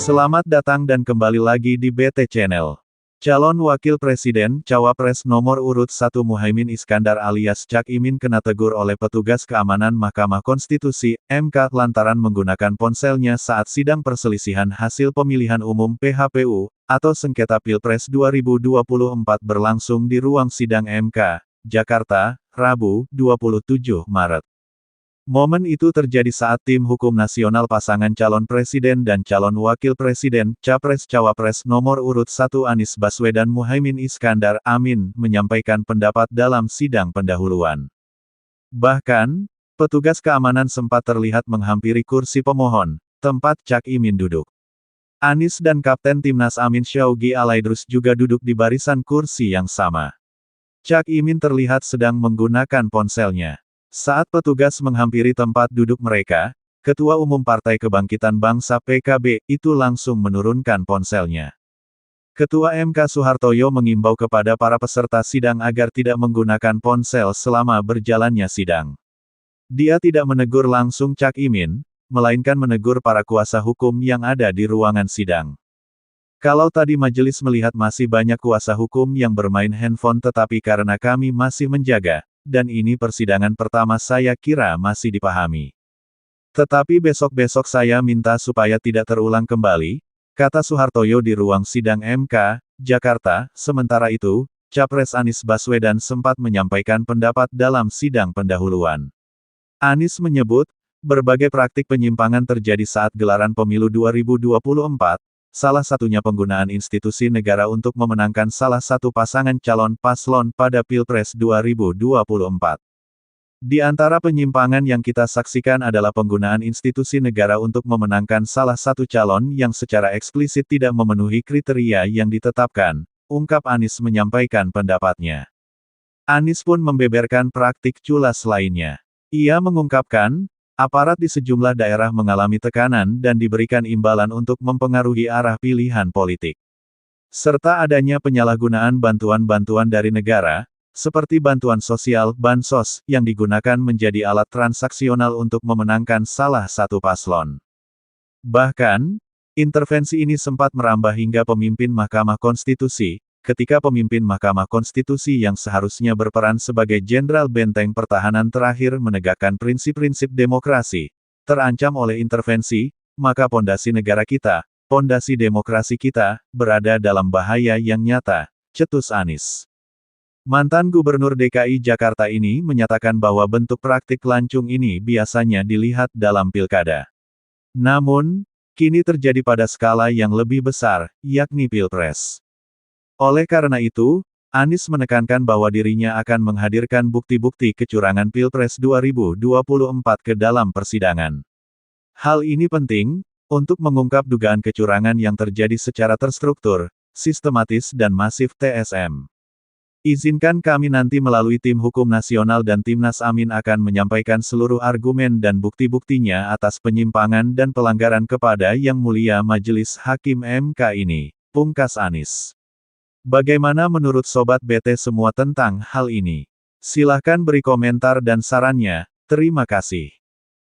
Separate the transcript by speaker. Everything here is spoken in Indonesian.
Speaker 1: Selamat datang dan kembali lagi di BT Channel. Calon Wakil Presiden, Cawapres nomor urut 1 Muhaimin Iskandar alias Cak Imin kena tegur oleh petugas keamanan Mahkamah Konstitusi, MK, lantaran menggunakan ponselnya saat sidang perselisihan hasil pemilihan umum PHPU, atau sengketa Pilpres 2024 berlangsung di ruang sidang MK, Jakarta, Rabu, 27 Maret. Momen itu terjadi saat tim hukum nasional pasangan calon presiden dan calon wakil presiden, Capres-Cawapres nomor urut 1 Anies Baswedan Muhaimin Iskandar, Amin, menyampaikan pendapat dalam sidang pendahuluan. Bahkan, petugas keamanan sempat terlihat menghampiri kursi pemohon, tempat Cak Imin duduk. Anies dan Kapten Timnas Amin Syaugi Alaidrus juga duduk di barisan kursi yang sama. Cak Imin terlihat sedang menggunakan ponselnya. Saat petugas menghampiri tempat duduk mereka, Ketua Umum Partai Kebangkitan Bangsa (PKB) itu langsung menurunkan ponselnya. Ketua MK Soehartoyo mengimbau kepada para peserta sidang agar tidak menggunakan ponsel selama berjalannya sidang. Dia tidak menegur langsung Cak Imin, melainkan menegur para kuasa hukum yang ada di ruangan sidang. Kalau tadi majelis melihat masih banyak kuasa hukum yang bermain handphone tetapi karena kami masih menjaga, dan ini persidangan pertama saya kira masih dipahami. Tetapi besok-besok saya minta supaya tidak terulang kembali, kata Soehartoyo di ruang sidang MK, Jakarta. Sementara itu, Capres Anies Baswedan sempat menyampaikan pendapat dalam sidang pendahuluan. Anies menyebut, berbagai praktik penyimpangan terjadi saat gelaran pemilu 2024, salah satunya penggunaan institusi negara untuk memenangkan salah satu pasangan calon paslon pada Pilpres 2024. Di antara penyimpangan yang kita saksikan adalah penggunaan institusi negara untuk memenangkan salah satu calon yang secara eksplisit tidak memenuhi kriteria yang ditetapkan, ungkap Anies menyampaikan pendapatnya. Anies pun membeberkan praktik culas lainnya. Ia mengungkapkan, aparat di sejumlah daerah mengalami tekanan dan diberikan imbalan untuk mempengaruhi arah pilihan politik. Serta adanya penyalahgunaan bantuan-bantuan dari negara, seperti bantuan sosial, bansos, yang digunakan menjadi alat transaksional untuk memenangkan salah satu paslon. Bahkan, intervensi ini sempat merambah hingga pemimpin Mahkamah Konstitusi, ketika pemimpin Mahkamah Konstitusi yang seharusnya berperan sebagai jenderal benteng pertahanan terakhir menegakkan prinsip-prinsip demokrasi, terancam oleh intervensi, maka pondasi negara kita, pondasi demokrasi kita, berada dalam bahaya yang nyata, cetus Anies. Mantan Gubernur DKI Jakarta ini menyatakan bahwa bentuk praktik lancung ini biasanya dilihat dalam pilkada. Namun, kini terjadi pada skala yang lebih besar, yakni Pilpres. Oleh karena itu, Anies menekankan bahwa dirinya akan menghadirkan bukti-bukti kecurangan Pilpres 2024 ke dalam persidangan. Hal ini penting, untuk mengungkap dugaan kecurangan yang terjadi secara terstruktur, sistematis dan masif TSM. Izinkan kami nanti melalui tim hukum nasional dan Timnas Amin akan menyampaikan seluruh argumen dan bukti-buktinya atas penyimpangan dan pelanggaran kepada Yang Mulia Majelis Hakim MK ini, pungkas Anies. Bagaimana menurut Sobat BT semua tentang hal ini? Silahkan beri komentar dan sarannya, terima kasih.